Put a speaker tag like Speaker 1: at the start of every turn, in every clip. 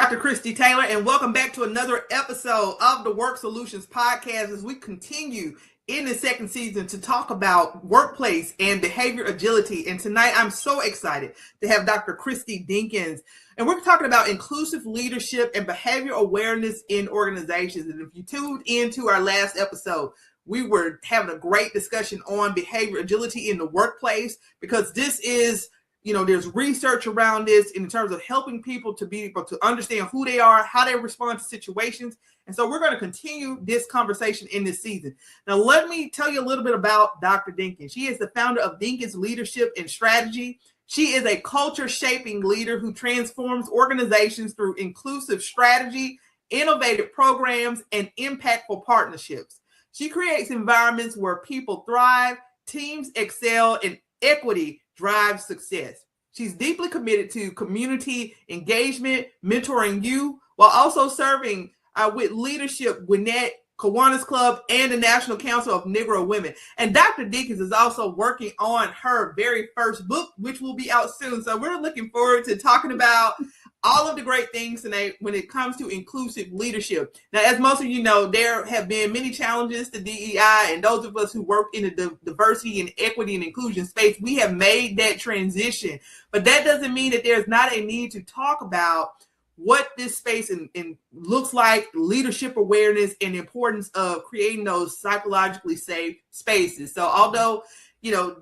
Speaker 1: Dr. Christy Taylor, and welcome back to another episode of the WORxK Solutions Podcast as we continue in the second season to talk about workplace and behavior agility. And tonight I'm so excited to have Dr. Christy Dinkins, and we're talking about inclusive leadership and behavior awareness in organizations. And if you tuned into our last episode, we were having a great discussion on behavior agility in the workplace, because this is, there's research around this in terms of helping people to be able to understand who they are, how they respond to situations. And so we're going to continue this conversation in this season. Now, let me tell you a little bit about Dr. Dinkins. She is the founder of Dinkins Leadership and Strategy. She is a culture-shaping leader who transforms organizations through inclusive strategy, innovative programs, and impactful partnerships. She creates environments where people thrive, teams excel, and equity drives success. She's deeply committed to community engagement, mentoring you, while also serving with leadership, Gwinnett, Kiwanis Club, and the National Council of Negro Women. And Dr. Dinkins is also working on her very first book, which will be out soon. So we're looking forward to talking about all of the great things tonight when it comes to inclusive leadership. Now, as most of you know, there have been many challenges to DEI, and those of us who work in the diversity and equity and inclusion space, we have made that transition. But that doesn't mean that there's not a need to talk about what this space and looks like, leadership awareness, and the importance of creating those psychologically safe spaces. So although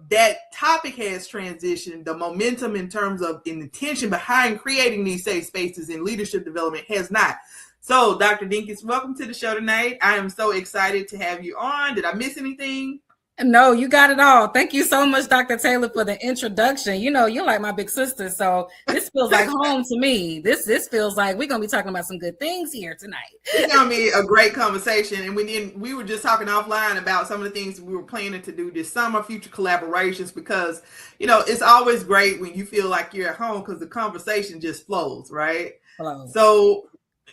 Speaker 1: that topic has transitioned, the momentum in terms of the intention behind creating these safe spaces in leadership development has not. So, Dr. Dinkins, welcome to the show tonight. I am so excited to have you on. Did I miss anything?
Speaker 2: No, you got it all. Thank you so much, Dr. Taylor, for the introduction. You're like my big sister, so this feels like home to me. This feels like we're going to be talking about some good things here tonight.
Speaker 1: It's going to be a great conversation. And we were just talking offline about some of the things we were planning to do this summer, future collaborations, because, it's always great when you feel like you're at home because the conversation just flows, right?
Speaker 2: Flows.
Speaker 1: So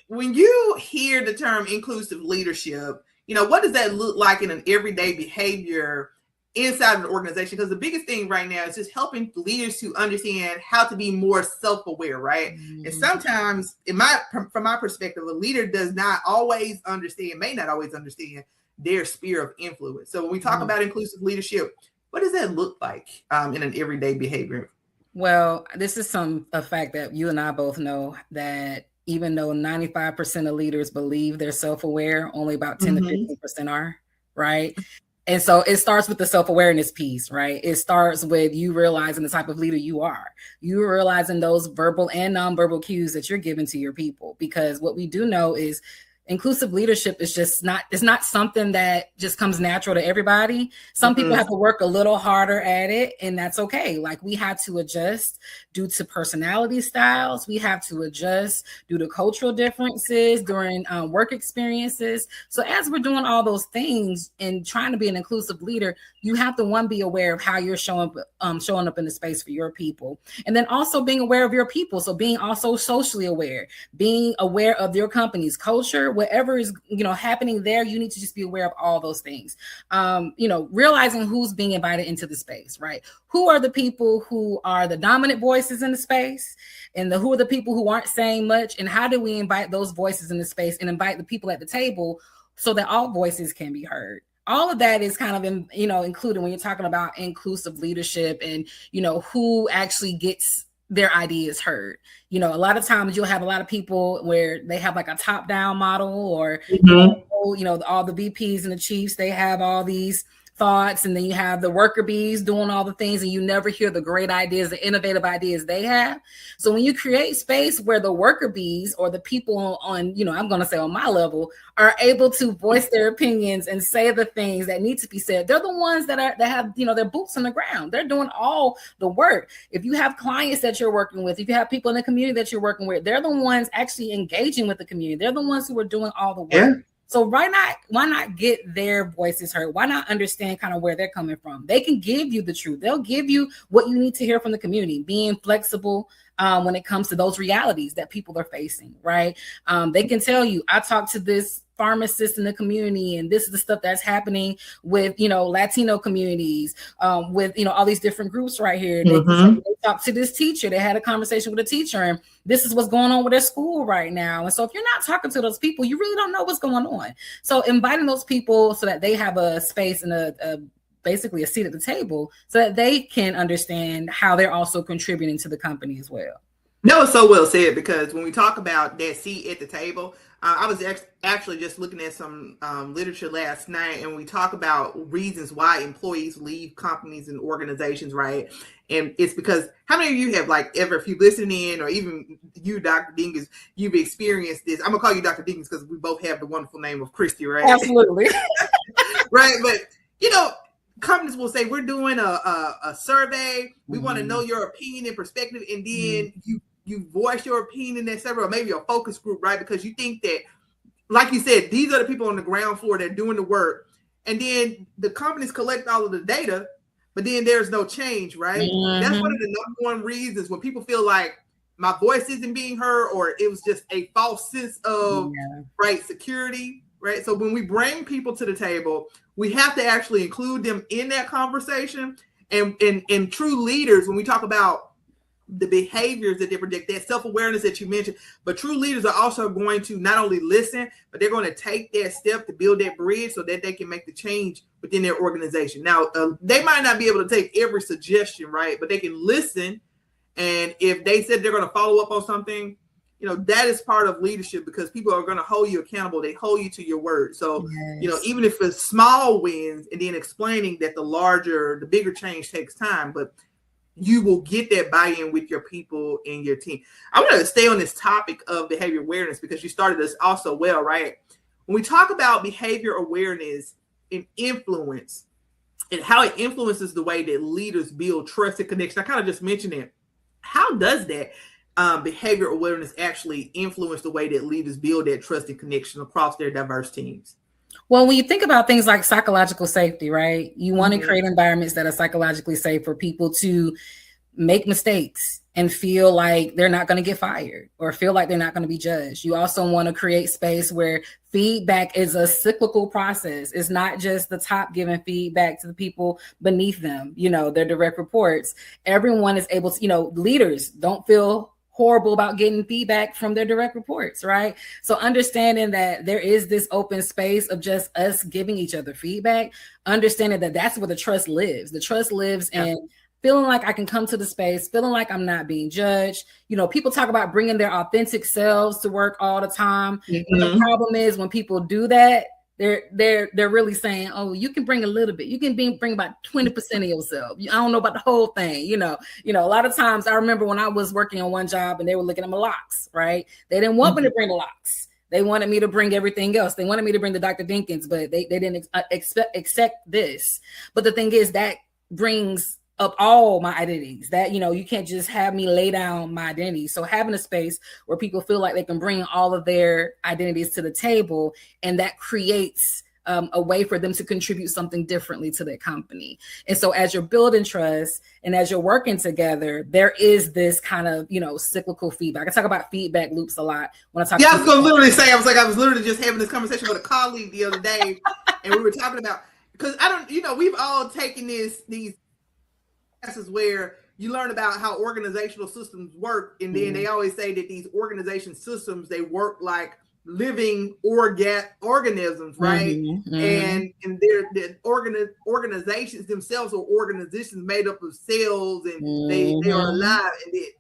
Speaker 1: when you hear the term inclusive leadership, what does that look like in an everyday behavior inside of an organization? Because the biggest thing right now is just helping leaders to understand how to be more self-aware, right? Mm-hmm. And sometimes, from my perspective, a leader may not always understand their sphere of influence. So when we talk about inclusive leadership, what does that look like in an everyday behavior?
Speaker 2: Well, this is a fact that you and I both know, that even though 95% of leaders believe they're self-aware, only about 10 to 15% are, right? And so it starts with the self-awareness piece, right? It starts with you realizing the type of leader you are. You realizing those verbal and nonverbal cues that you're giving to your people. Because what we do know is inclusive leadership is just it's not something that just comes natural to everybody. Some people have to work a little harder at it, and that's okay. Like, we have to adjust due to personality styles. We have to adjust due to cultural differences during work experiences. So as we're doing all those things and trying to be an inclusive leader, you have to, be aware of how you're showing up in the space for your people. And then also being aware of your people. So being also socially aware, being aware of your company's culture, whatever is, happening there, you need to just be aware of all those things. Realizing who's being invited into the space, right? Who are the people who are the dominant voices in the space, and who are the people who aren't saying much, and how do we invite those voices in the space and invite the people at the table so that all voices can be heard? All of that is kind of, included when you're talking about inclusive leadership and, who actually gets their ideas heard. A lot of times you'll have a lot of people where they have like a top-down model, or, all the VPs and the chiefs, they have all these thoughts, and then you have the worker bees doing all the things, and you never hear the great ideas, the innovative ideas they have. So when you create space where the worker bees, or the people on, I'm going to say on my level, are able to voice their opinions and say the things that need to be said, they're the ones that have, their boots on the ground. They're doing all the work. If you have clients that you're working with, if you have people in the community that you're working with, they're the ones actually engaging with the community. They're the ones who are doing all the work. Yeah. So why not get their voices heard? Why not understand kind of where they're coming from? They can give you the truth. They'll give you what you need to hear from the community, being flexible when it comes to those realities that people are facing, right? They can tell you, I talked to this pharmacists in the community, and this is the stuff that's happening with, Latino communities, with, all these different groups right here. They talked to this teacher. They had a conversation with a teacher, and this is what's going on with their school right now. And so if you're not talking to those people, you really don't know what's going on. So inviting those people so that they have a space and basically a seat at the table so that they can understand how they're also contributing to the company as well.
Speaker 1: No, it's so well said, because when we talk about that seat at the table, I was actually just looking at some literature last night, and we talk about reasons why employees leave companies and organizations, right? And it's because, how many of you have if you listen in, or even you, Dr. Dinkins, you've experienced this? I'm gonna call you Dr. Dinkins because we both have the wonderful name of Christy, right?
Speaker 2: Absolutely.
Speaker 1: Right, but companies will say, we're doing a survey. We want to know your opinion and perspective, and then you voice your opinion in that survey, or maybe a focus group, right? Because you think that, like you said, these are the people on the ground floor that are doing the work, and then the companies collect all of the data, but then there's no change, right? That's one of the number one reasons when people feel like my voice isn't being heard, or it was just a false sense of security, right? So when we bring people to the table, we have to actually include them in that conversation. And true leaders, when we talk about the behaviors that they project, that self-awareness that you mentioned, but true leaders are also going to not only listen, but they're going to take that step to build that bridge so that they can make the change within their organization. Now, they might not be able to take every suggestion, right? But they can listen. And if they said they're going to follow up on something, that is part of leadership, because people are going to hold you accountable. They hold you to your word. So, even if it's small wins, and then explaining that the bigger change takes time, but you will get that buy-in with your people and your team. I want to stay on this topic of behavior awareness, because you started this also well, right? When we talk about behavior awareness and influence, and how it influences the way that leaders build trust and connection, I kind of just mentioned it. How does that behavior awareness actually influence the way that leaders build that trust and connection across their diverse teams?
Speaker 2: Well, when you think about things like psychological safety, right? You want to create environments that are psychologically safe for people to make mistakes and feel like they're not going to get fired, or feel like they're not going to be judged. You also want to create space where feedback is a cyclical process. It's not just the top giving feedback to the people beneath them, their direct reports. Everyone is able to, leaders don't feel horrible about getting feedback from their direct reports, right? So understanding that there is this open space of just us giving each other feedback, understanding that that's where the trust lives. The trust lives in feeling like I can come to the space, feeling like I'm not being judged. People talk about bringing their authentic selves to work all the time. But the problem is, when people do that, they're really saying, oh, you can bring a little bit. You can bring about 20% of yourself. I don't know about the whole thing. A lot of times I remember when I was working on one job and they were looking at my locks, right? They didn't want me to bring the locks. They wanted me to bring everything else. They wanted me to bring the Dr. Dinkins, but they didn't accept this. But the thing is, that brings up all my identities, that, you can't just have me lay down my identity. So having a space where people feel like they can bring all of their identities to the table, and that creates a way for them to contribute something differently to their company. And so as you're building trust and as you're working together, there is this kind of, cyclical feedback. I talk about feedback loops a lot when I talk.
Speaker 1: Yeah, I was going to literally say, I was literally just having this conversation with a colleague the other day, and we were talking about, because we've all taken these classes where you learn about how organizational systems work, and then they always say that these organization systems, they work like living organisms, right? And they're organizations themselves are organizations made up of cells, and they are alive,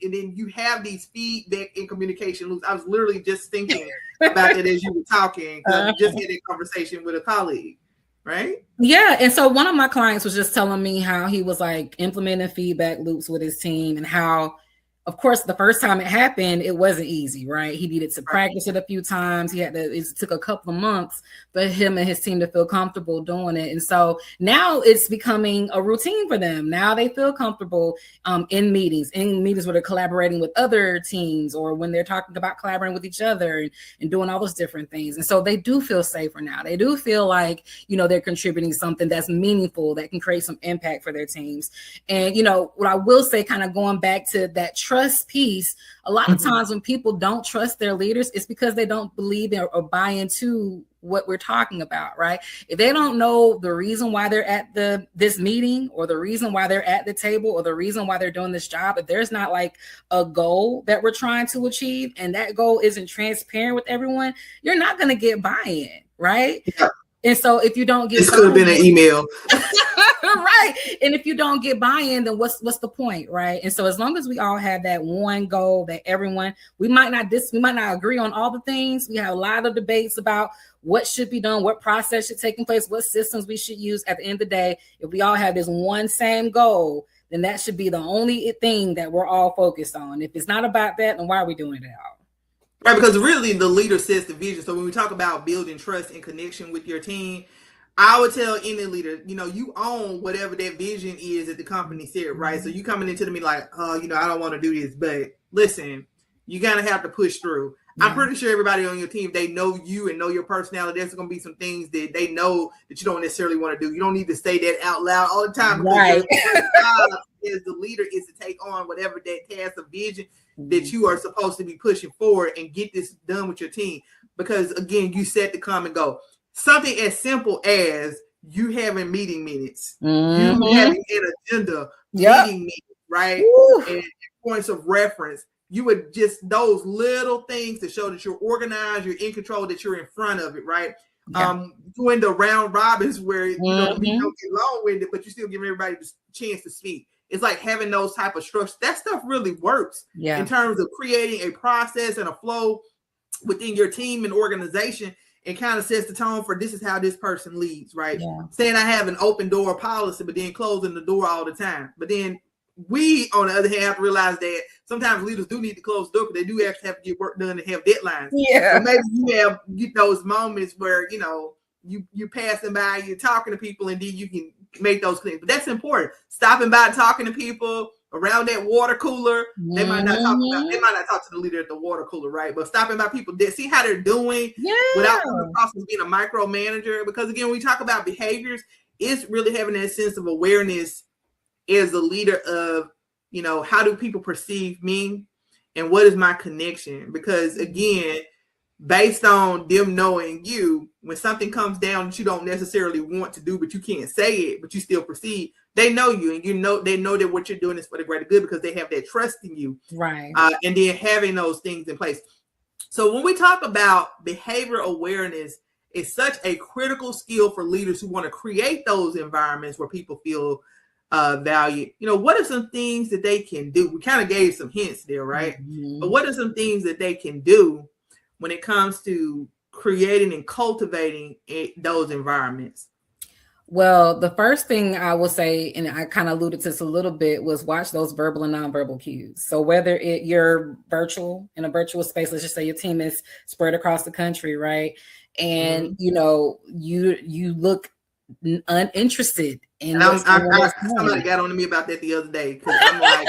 Speaker 1: and then you have these feedback and communication loops. I was literally just thinking about that as you were talking, because I just had a conversation with a colleague. Right?
Speaker 2: Yeah. And so one of my clients was just telling me how he was implementing feedback loops with his team, and how, of course, the first time it happened, it wasn't easy, right? He needed to practice it a few times. It took a couple of months for him and his team to feel comfortable doing it. And so now it's becoming a routine for them. Now they feel comfortable in meetings where they're collaborating with other teams, or when they're talking about collaborating with each other and doing all those different things. And so they do feel safer now. They do feel like, they're contributing something that's meaningful, that can create some impact for their teams. And, what I will say, kind of going back to that trust trust piece, a lot of times when people don't trust their leaders, it's because they don't believe in or buy into what we're talking about, right? If they don't know the reason why they're at this meeting, or the reason why they're at the table, or the reason why they're doing this job, if there's not like a goal that we're trying to achieve, and that goal isn't transparent with everyone, you're not going to get buy-in, right?
Speaker 1: Yeah.
Speaker 2: And so if you don't get,
Speaker 1: this could have been an email.
Speaker 2: Right. And if you don't get buy-in, then what's the point, right? And so as long as we all have that one goal, that everyone, we might not agree on all the things. We have a lot of debates about what should be done, what process should take in place, what systems we should use. At the end of the day, if we all have this one same goal, then that should be the only thing that we're all focused on. If it's not about that, then why are we doing it at all?
Speaker 1: Right, because really the leader sets the vision. So when we talk about building trust and connection with your team, I would tell any leader, you own whatever that vision is that the company said, right? So you coming into me like, I don't want to do this, but listen, you gotta have to push through. Yeah. I'm pretty sure everybody on your team, they know you and know your personality. There's going to be some things that they know that you don't necessarily want to do. You don't need to say that out loud all the time.
Speaker 2: Right.
Speaker 1: Your job as the leader is to take on whatever that task of vision that you are supposed to be pushing forward and get this done with your team. Because again, you set the come and go. Something as simple as you having meeting minutes, you having an agenda, meeting minutes, right? And points of reference. You would just those little things to show that you're organized, you're in control, that you're in front of it, right? Yeah. Doing the round robins where you don't get long-winded, but you still give everybody the chance to speak. It's like having those type of structures. That stuff really works in terms of creating a process and a flow within your team and organization. It kind of sets the tone for this is how this person leads, right? Yeah. Saying I have an open door policy, but then closing the door all the time. But then we, on the other hand, have to realize that sometimes leaders do need to close the door because they do actually have to get work done and have deadlines. Yeah. So maybe you get those moments where, you're passing by, you're talking to people, and then you can make those clean. But that's important. Stopping by, talking to people around that water cooler. They might not talk to the leader at the water cooler, right? But stopping by people, see how they're doing without coming across as being a micromanager. Because again, when we talk about behaviors, it's really having that sense of awareness as a leader of, how do people perceive me and what is my connection? Because again, based on them knowing you, when something comes down that you don't necessarily want to do, but you can't say it, but you still proceed, they know you, and they know that what you're doing is for the greater good because they have that trust in you.
Speaker 2: Right.
Speaker 1: And then having those things in place. So when we talk about behavior awareness, it's such a critical skill for leaders who want to create those environments where people feel valued. What are some things that they can do? We kind of gave some hints there, right? But what are some things that they can do when it comes to creating and cultivating those environments?
Speaker 2: Well, the first thing I will say, and I kind of alluded to this a little bit, was watch those verbal and nonverbal cues. So whether you're virtual, in a virtual space, let's just say your team is spread across the country, right? And, you look uninterested in
Speaker 1: somebody got on to me about that the other day, because I'm like,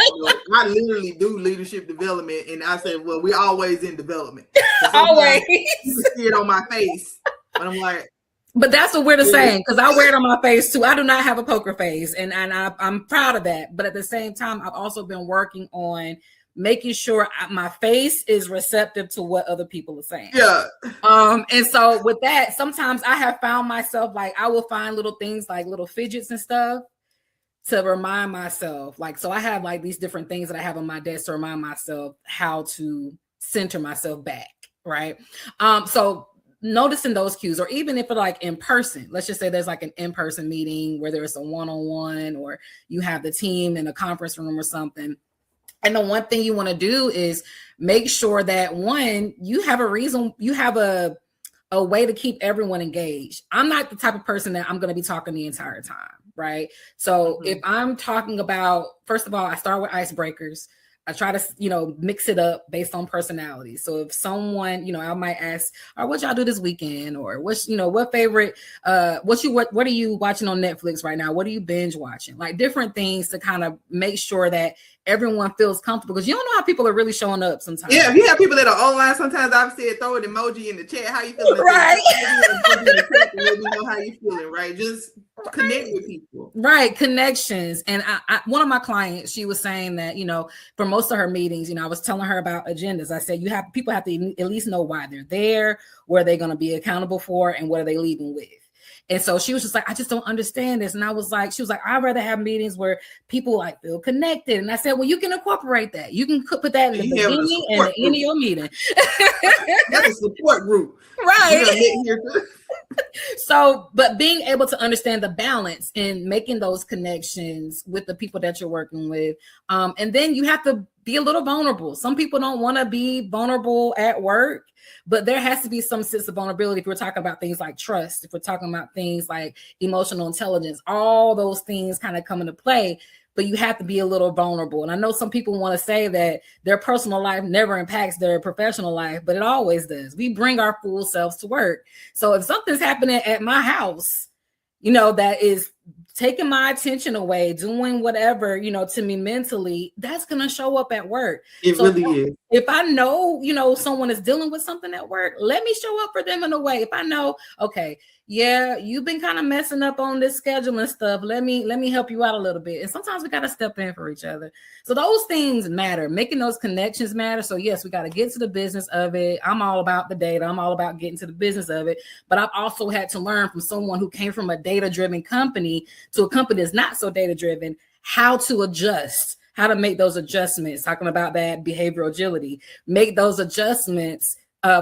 Speaker 1: I literally do leadership development, and I said, well, we're always in development.
Speaker 2: Always.
Speaker 1: You see it on my face, but I'm like,
Speaker 2: but that's what we're the same, because I wear it on my face too. I do not have a poker face, and I'm proud of that. But at the same time, I've also been working on making sure my face is receptive to what other people are saying.
Speaker 1: Yeah.
Speaker 2: And so with that, sometimes I have found myself, like, I will find little things like little fidgets and stuff to remind myself. Like, so I have like these different things that I have on my desk to remind myself how to center myself back. Right. So noticing those cues, or even if it's like in person, let's just say there's like an in-person meeting, whether it's a one-on-one or you have the team in a conference room or something. And the one thing you want to do is make sure that, one, you have a reason, you have a way to keep everyone engaged. I'm not the type of person that I'm going to be talking the entire time, right? So if I'm talking about, first of all, I start with icebreakers. I try to, mix it up based on personality. So if someone, I might ask, "All right, what y'all do this weekend?" Or what favorite, what are you watching on Netflix right now? What are you binge watching? Like different things to kind of make sure that everyone feels comfortable, because you don't know how people are really showing up sometimes.
Speaker 1: Yeah, if you have people that are online, sometimes I've said throw an emoji in the chat. How you feeling?
Speaker 2: Right.
Speaker 1: Let me know how you feeling, right? Just connect with people.
Speaker 2: Right, connections. And I one of my clients, she was saying that, for most of her meetings, I was telling her about agendas. I said, people have to at least know why they're there, where they're going to be accountable for, and what are they leaving with. And so she was just like, I just don't understand this. And I was like, I'd rather have meetings where people like feel connected. And I said, well, you can incorporate that. You can put that in the beginning and the end of your meeting.
Speaker 1: That's a support group.
Speaker 2: Right. So, but being able to understand the balance in making those connections with the people that you're working with. And then you have to be a little vulnerable. Some people don't want to be vulnerable at work, but there has to be some sense of vulnerability if we're talking about things like trust, if we're talking about things like emotional intelligence, all those things kind of come into play, but you have to be a little vulnerable. And I know some people want to say that their personal life never impacts their professional life, but it always does. We bring our full selves to work. So if something's happening at my house, that is taking my attention away, doing whatever, to me mentally, that's going to show up at work.
Speaker 1: It really is.
Speaker 2: If I know, someone is dealing with something at work, let me show up for them in a way. If I know, okay, yeah, you've been kind of messing up on this schedule and stuff. Let me help you out a little bit. And sometimes we got to step in for each other. So those things matter. Making those connections matter. So yes, we got to get to the business of it. I'm all about the data. I'm all about getting to the business of it. But I've also had to learn from someone who came from a data-driven company to a company that's not so data-driven, how to adjust, how to make those adjustments, talking about that behavioral agility, make those adjustments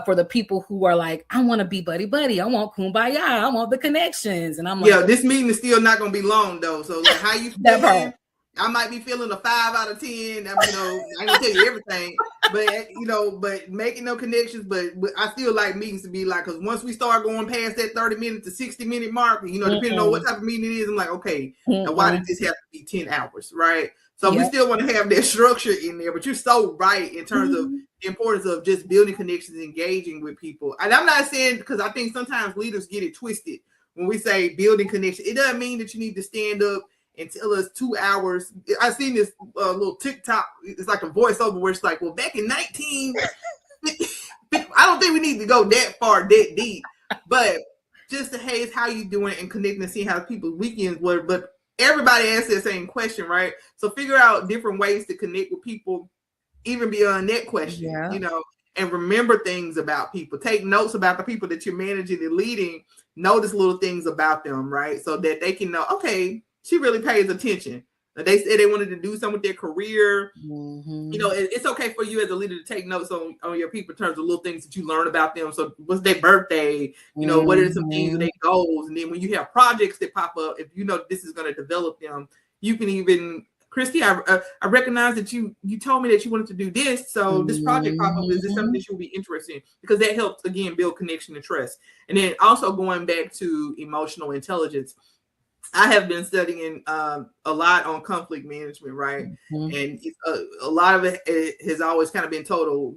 Speaker 2: for the people who are like, I want to be buddy. I want kumbaya. I want the connections. And I'm like,
Speaker 1: yeah, this meeting is still not going to be long though. So like, how you feeling? I might be feeling a 5 out of 10. I ain't gonna tell you everything, but making no connections. But I still like meetings to be like, because once we start going past that 30-minute to 60-minute mark, depending on what type of meeting it is, I'm like, okay, now why did this have to be 10 hours, right? So we still want to have that structure in there, but you're so right in terms of the importance of just building connections, engaging with people. And I'm not saying, because I think sometimes leaders get it twisted when we say building connection. It doesn't mean that you need to stand up and tell us 2 hours. I've seen this little TikTok. It's like a voiceover where it's like, well, back in 19, I don't think we need to go that far, that deep. But just to, hey, it's how you doing and connecting and seeing how people's weekends were. But everybody asks the same question, right? So figure out different ways to connect with people, even beyond that question, and remember things about people. Take notes about the people that you're managing and leading. Notice little things about them, right? So that they can know, okay, she really pays attention. They said they wanted to do something with their career. It's okay for you as a leader to take notes on your people in terms of little things that you learn about them. So what's their birthday? What are some things, their goals? And then when you have projects that pop up, if this is going to develop them, you can even, Christy, I recognize that you told me that you wanted to do this. So this project pop up, is this something that you'll be interested in? Because that helps, again, build connection and trust. And then also going back to emotional intelligence, I have been studying a lot on conflict management, right? And a lot of it has always kind of been total,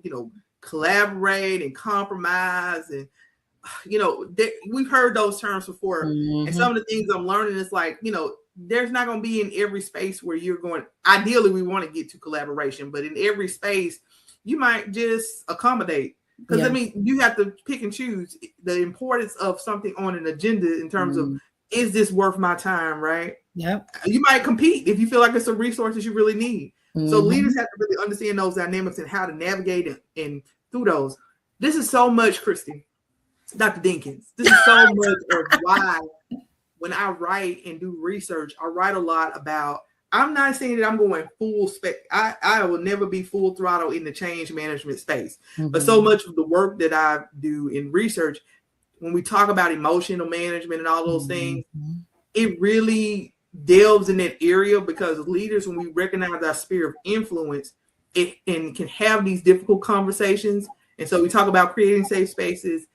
Speaker 1: collaborate and compromise. And, we've heard those terms before. And some of the things I'm learning is like, there's not going to be in every space where you're going. Ideally, we want to get to collaboration, but in every space, you might just accommodate. Because, you have to pick and choose the importance of something on an agenda in terms of, is this worth my time, right?
Speaker 2: Yeah.
Speaker 1: You might compete if you feel like it's a resource that you really need. So leaders have to really understand those dynamics and how to navigate and through those. This is so much, Christy, Dr. Dinkins. This is so much of why when I write and do research, I write a lot about, I'm not saying that I'm going full spec. I will never be full throttle in the change management space. But so much of the work that I do in research, when we talk about emotional management and all those things, it really delves in that area, because leaders, when we recognize our sphere of influence, and can have these difficult conversations. And so we talk about creating safe spaces.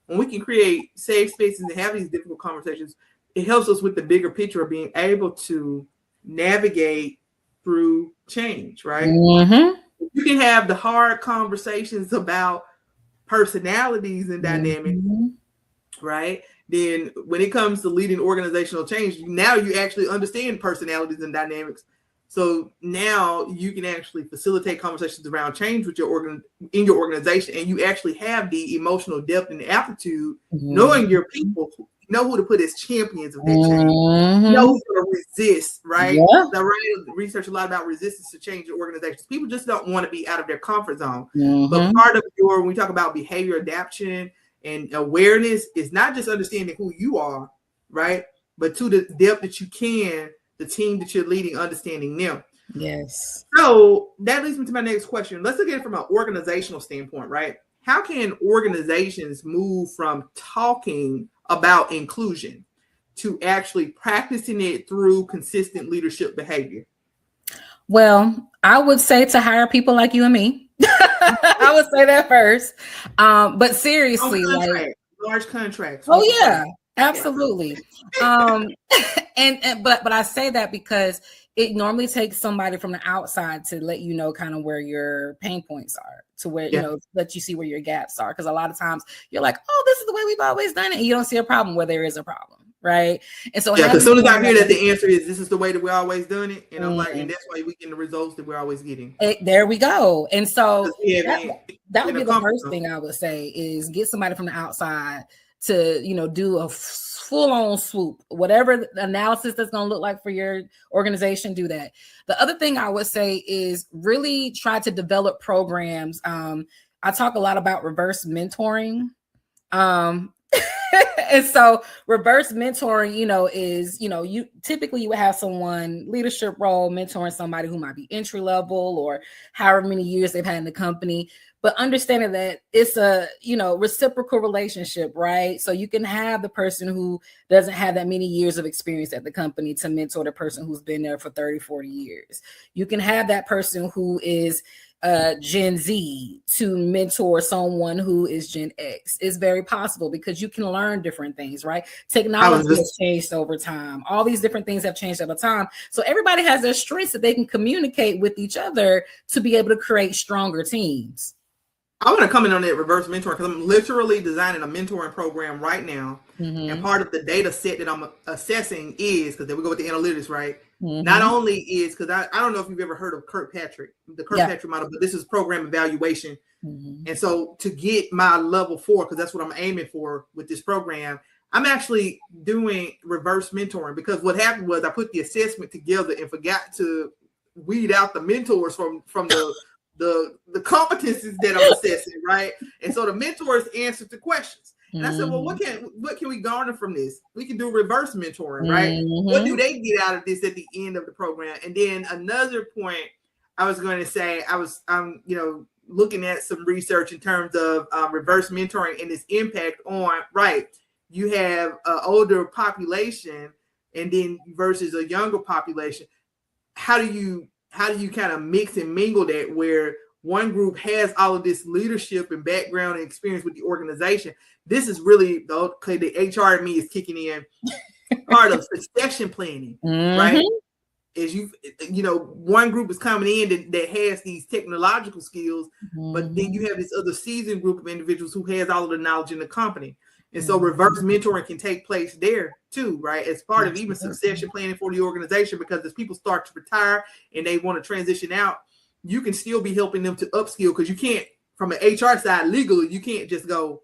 Speaker 1: When we can create safe spaces and have these difficult conversations, it helps us with the bigger picture of being able to navigate through change, right? You can have the hard conversations about personalities and dynamics, right? Then when it comes to leading organizational change, now you actually understand personalities and dynamics. So now you can actually facilitate conversations around change with in your organization, and you actually have the emotional depth and the aptitude, knowing your people, know who to put as champions of that change, know who to resist, right?
Speaker 2: Yeah.
Speaker 1: Now, research a lot about resistance to change in organizations. People just don't want to be out of their comfort zone. But part of when we talk about behavior adaptation and awareness, is not just understanding who you are, right? But to the depth that you can, the team that you're leading, understanding them.
Speaker 2: Yes.
Speaker 1: So that leads me to my next question. Let's look at it from an organizational standpoint, right? How can organizations move from talking about inclusion to actually practicing it through consistent leadership behavior?
Speaker 2: Well, I would say to hire people like you and me. I would say that first. But seriously, like
Speaker 1: large contracts.
Speaker 2: Oh yeah, absolutely. But I say that because it normally takes somebody from the outside to let you know kind of where your pain points are, to where, you know, let you see where your gaps are. Because a lot of times you're like, oh, this is the way we've always done it. And you don't see a problem where there is a problem. Right. And so
Speaker 1: as soon as I hear that the answer is this is the way that we're always doing it, and I'm like, and that's why we get the results that we're always getting.
Speaker 2: There we go. And so that would be the first thing I would say, is get somebody from the outside to, you know, do a full-on swoop, whatever analysis that's going to look like for your organization, do that. The other thing I would say is really try to develop programs. I talk a lot about reverse mentoring. And so reverse mentoring, you know, is, you know, you typically you would have someone leadership role mentoring somebody who might be entry level or however many years they've had in the company, but understanding that it's a, you know, reciprocal relationship, right? So you can have the person who doesn't have that many years of experience at the company to mentor the person who's been there for 30, 40 years. You can have that person who is Gen Z to mentor someone who is Gen X. It's very possible because you can learn different things, right? Technology has changed over time. All these different things have changed over time. So everybody has their strengths that they can communicate with each other to be able to create stronger teams.
Speaker 1: I want to comment on that reverse mentoring because I'm literally designing a mentoring program right now. And part of the data set that I'm assessing is, because then we go with the analytics, right? Not only is, because I don't know if you've ever heard of Kirkpatrick, the Kirkpatrick model, but this is program evaluation. And so to get my level 4, because that's what I'm aiming for with this program, I'm actually doing reverse mentoring, because what happened was I put the assessment together and forgot to weed out the mentors from the competencies that I'm assessing, right? And so the mentors answered the questions. And I said, well, what can we garner from this? We can do reverse mentoring, right? What do they get out of this at the end of the program? And then another point I was going to say, I'm you know, looking at some research in terms of reverse mentoring and its impact on, right? You have an older population and then versus a younger population. How do you kind of mix and mingle that, where one group has all of this leadership and background and experience with the organization? This is really the HR in me is kicking in. Part of succession planning, right? Is you know, one group is coming in that has these technological skills, but then you have this other seasoned group of individuals who has all of the knowledge in the company. And so reverse mentoring can take place there too, right? As part of even succession planning for the organization, because as people start to retire and they want to transition out, you can still be helping them to upskill, because you can't, from an HR side, legally, you can't just go,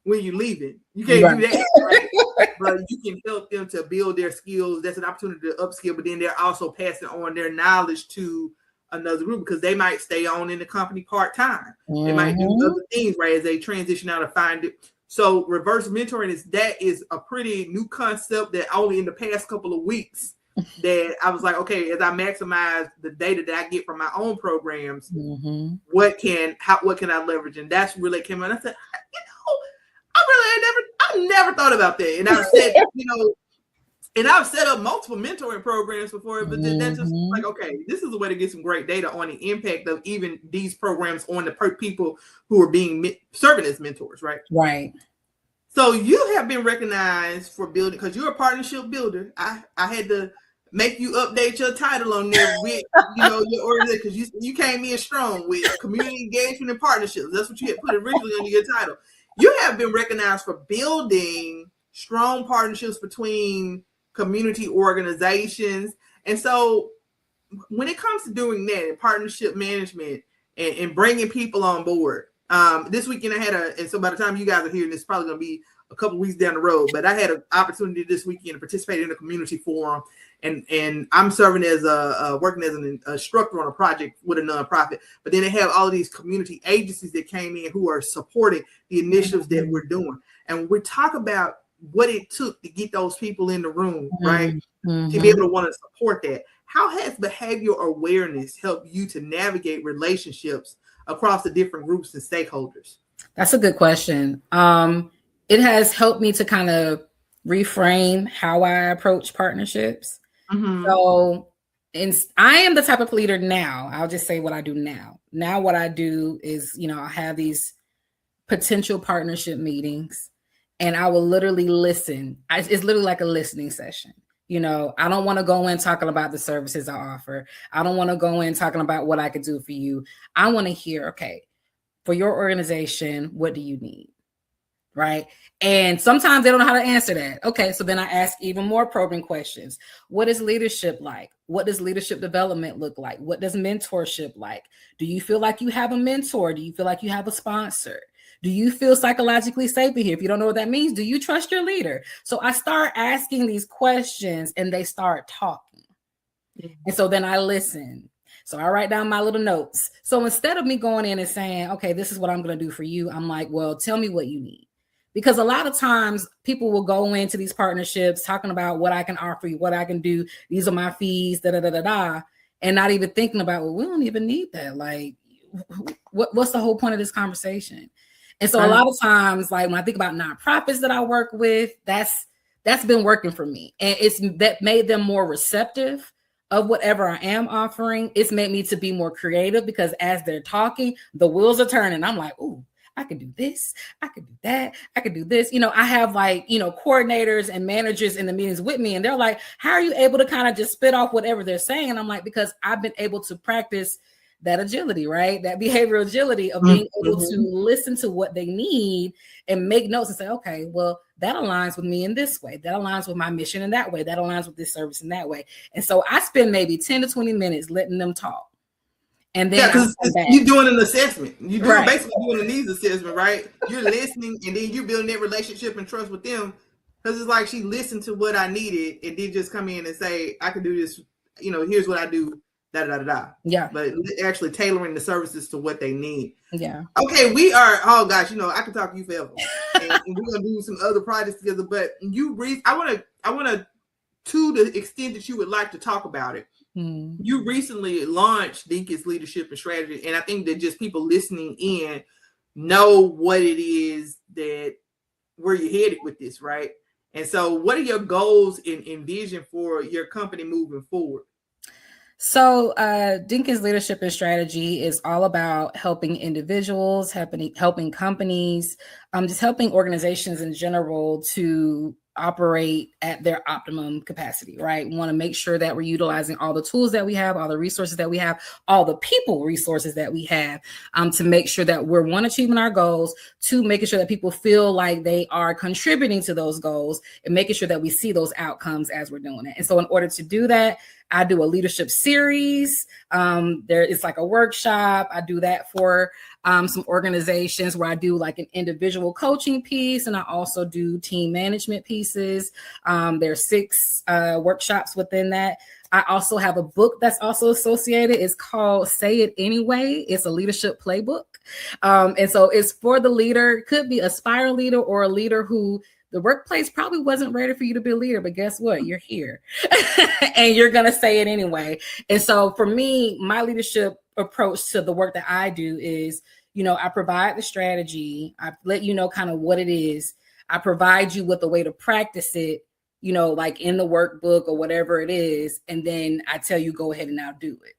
Speaker 1: when you're leaving. You can't do that, right? But you can help them to build their skills. That's an opportunity to upskill, but then they're also passing on their knowledge to another group, because they might stay on in the company part-time. They might do other things, right, as they transition out and find it. So reverse mentoring is a pretty new concept that only in the past couple of weeks that I was like, okay, as I maximize the data that I get from my own programs, what can I leverage? And that's really came out. I said, you know, I never thought about that. And I said, you know, and I've set up multiple mentoring programs before, but that's just like, okay, this is a way to get some great data on the impact of even these programs on the people who are being serving as mentors, right?
Speaker 2: Right.
Speaker 1: So you have been recognized for building, because you're a partnership builder. I had to make you update your title on there with, you know, your organization, because you came in strong with community engagement and partnerships. That's what you had put originally under your title. You have been recognized for building strong partnerships between community organizations. And so when it comes to doing that and partnership management and bringing people on board, this weekend I had and so by the time you guys are hearing this, it's probably going to be a couple of weeks down the road, but I had an opportunity this weekend to participate in a community forum, and I'm serving as working as an instructor on a project with a nonprofit. But then they have all of these community agencies that came in who are supporting the initiatives that we're doing, and we talk about what it took to get those people in the room, right? To be able to want to support that. How has behavioral awareness helped you to navigate relationships across the different groups and stakeholders?
Speaker 2: That's a good question. It has helped me to kind of reframe how I approach partnerships. So I am the type of leader now. I'll just say what I do now. Now what I do is, I have these potential partnership meetings and I will literally listen. It's literally like a listening session. I don't want to go in talking about the services I offer. I don't want to go in talking about what I could do for you. I want to hear, okay, for your organization, what do you need? Right. And sometimes they don't know how to answer that. Okay. So then I ask even more probing questions. What is leadership like? What does leadership development look like? What does mentorship like? Do you feel like you have a mentor? Do you feel like you have a sponsor? Do you feel psychologically safe here? If you don't know what that means, do you trust your leader? So I start asking these questions and they start talking. And so then I listen. So I write down my little notes. So instead of me going in and saying, okay, this is what I'm going to do for you, I'm like, well, tell me what you need. Because a lot of times people will go into these partnerships talking about what I can offer you, what I can do. These are my fees, and not even thinking about, well, we don't even need that. Like, what's the whole point of this conversation? And so a lot of times, like when I think about nonprofits that I work with, that's been working for me. And that made them more receptive of whatever I am offering. It's made me to be more creative because as they're talking, the wheels are turning. I'm like, ooh, I could do this. I could do that. I could do this. I have coordinators and managers in the meetings with me. And they're like, how are you able to kind of just spit off whatever they're saying? And I'm like, because I've been able to practice that agility, right? That behavioral agility of being able to listen to what they need and make notes and say, okay, well, that aligns with me in this way. That aligns with my mission in that way. That aligns with this service in that way. And so I spend maybe 10 to 20 minutes letting them talk. And then
Speaker 1: because you're doing an assessment. You're doing basically doing a needs assessment, right? You're listening and then you're building that relationship and trust with them. Because it's like she listened to what I needed and did just come in and say, I can do this, here's what I do. Yeah. But actually tailoring the services to what they need.
Speaker 2: Yeah.
Speaker 1: Okay, we are, oh gosh, I can talk to you forever. and we're gonna do some other projects together. But I wanna to the extent that you would like to talk about it. You recently launched Dinkins Leadership and Strategy, and I think that just people listening in know what it is that where you're headed with this, right? And so what are your goals and vision for your company moving forward?
Speaker 2: So Dinkins Leadership and Strategy is all about helping individuals, helping companies, just helping organizations in general to operate at their optimum capacity, right? We want to make sure that we're utilizing all the tools that we have, all the resources that we have, all the people resources that we have, to make sure that we're achieving our goals, two, making sure that people feel like they are contributing to those goals and making sure that we see those outcomes as we're doing it. And so in order to do that, I do a leadership series. It's like a workshop. I do that for some organizations where I do like an individual coaching piece, and I also do team management pieces. There's 6 workshops within that. I also have a book that's also associated. It's called Say It Anyway. It's a leadership playbook. And so it's for the leader, could be aspiring leader or a leader who the workplace probably wasn't ready for you to be a leader, but guess what? You're here and you're going to say it anyway. And so for me, my leadership approach to the work that I do is, I provide the strategy. I let you know kind of what it is. I provide you with a way to practice it, like in the workbook or whatever it is. And then I tell you, go ahead and now do it.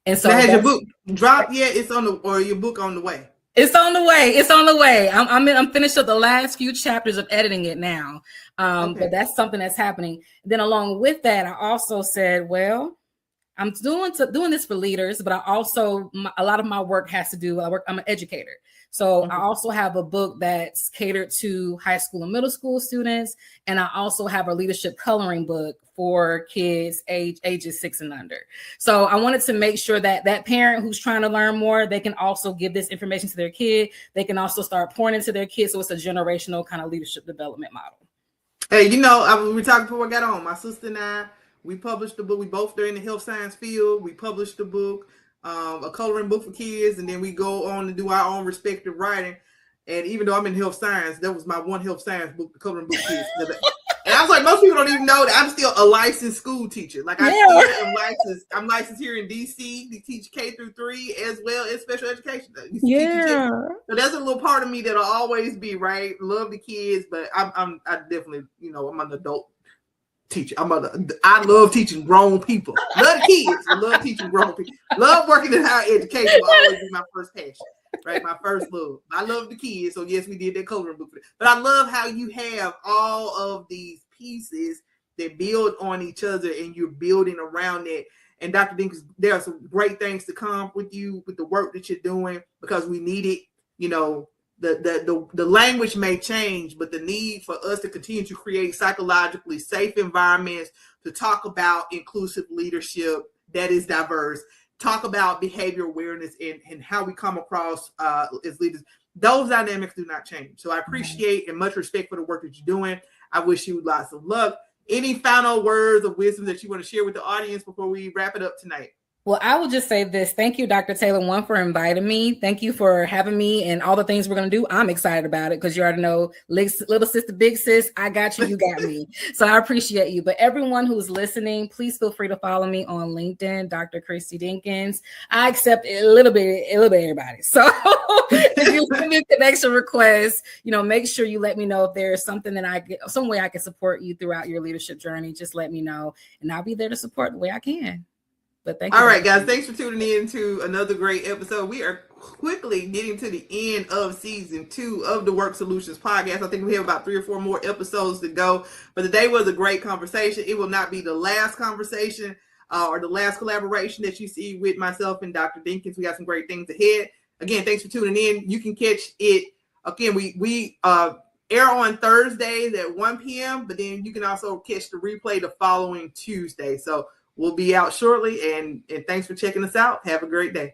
Speaker 2: And so
Speaker 1: has your book dropped yet? Or your book on the way?
Speaker 2: It's on the way. It's on the way. I'm finished with the last few chapters of editing it now. But that's something that's happening. Then along with that, I also said, well, I'm doing this for leaders, but I also, a lot of my work has to do, I'm an educator. So I also have a book that's catered to high school and middle school students. And I also have a leadership coloring book for kids ages 6 and under. So I wanted to make sure that that parent who's trying to learn more, they can also give this information to their kid. They can also start pouring into their kids. So it's a generational kind of leadership development model.
Speaker 1: Hey, we were talking before I got on. My sister and I, we published the book. We both are in the health science field. We published the book, a coloring book for kids, and then we go on to do our own respective writing. And even though I'm in health science, that was my one health science book, the coloring book for kids. And I was like, most people don't even know that I'm still a licensed school teacher. Like I still am licensed. I'm licensed here in DC to teach K-3 as well as special education. So that's a little part of me that'll always be right. Love the kids, but I definitely, I'm an adult teacher. I love teaching grown people. Love the kids. I love teaching grown people. Love working in higher education. Will always be my first passion. Right, my first love. I love the kids, so yes, we did that coloring book. But I love how you have all of these pieces that build on each other, and you're building around it. And Dr. Dinkins, there are some great things to come with you with the work that you're doing, because we need it. The language may change, but the need for us to continue to create psychologically safe environments to talk about inclusive leadership that is diverse. Talk about behavior awareness and how we come across as leaders. Those dynamics do not change. So I appreciate and much respect for the work that you're doing. I wish you lots of luck. Any final words of wisdom that you want to share with the audience before we wrap it up tonight?
Speaker 2: Well, I will just say this. Thank you, Dr. Taylor, one, for inviting me. Thank you for having me and all the things we're going to do. I'm excited about it because you already know, little sister, big sis, I got you, you got me. So I appreciate you. But everyone who's listening, please feel free to follow me on LinkedIn, Dr. Christy Dinkins. I accept a little bit everybody. So if you send me connection requests, make sure you let me know if there's something that some way I can support you throughout your leadership journey. Just let me know, and I'll be there to support the way I can. But thank you.
Speaker 1: All right, guys. Thanks for tuning in to another great episode. We are quickly getting to the end of season 2 of the WORxK Solutions Podcast. I think we have about 3 or 4 more episodes to go. But today was a great conversation. It will not be the last conversation or the last collaboration that you see with myself and Dr. Dinkins. We got some great things ahead. Again, thanks for tuning in. You can catch it. Again, we air on Thursdays at 1 p.m., but then you can also catch the replay the following Tuesday. So we'll be out shortly, and thanks for checking us out. Have a great day.